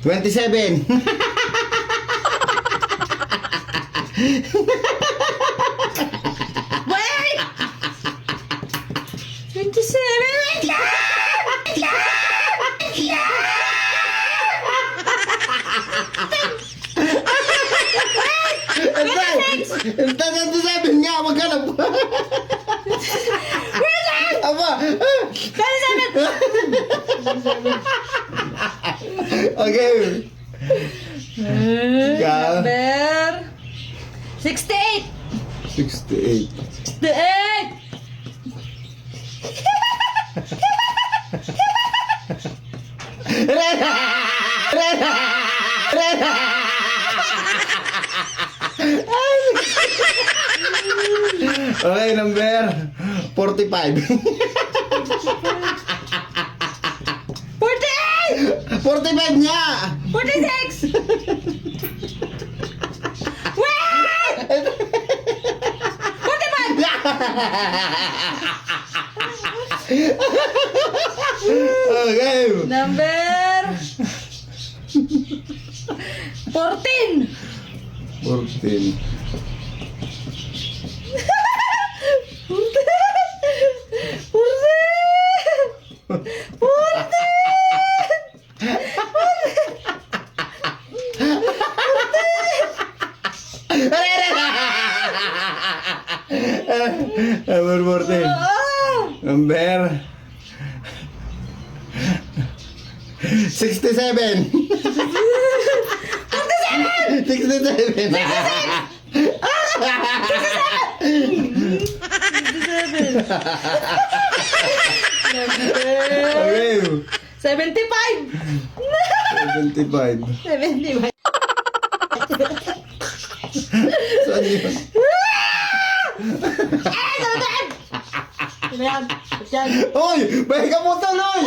27. Wait! 27, wait lang! Wait lang! Wait lang! Ito 27 nga, wag ka na. Wait lang! Aba. 27! Okay. Ikaw. Number 68! 68. 68! Rena! Rena! Rena! Okay, number 45. 48! 45 nga! 46! Wait! 45! Okay. Number 14! 14. 14. Number 67. 67. Okay. 75! 75. 75! Saan yun? Yan! Yan! Hoy! Bahay ka mo tuloy!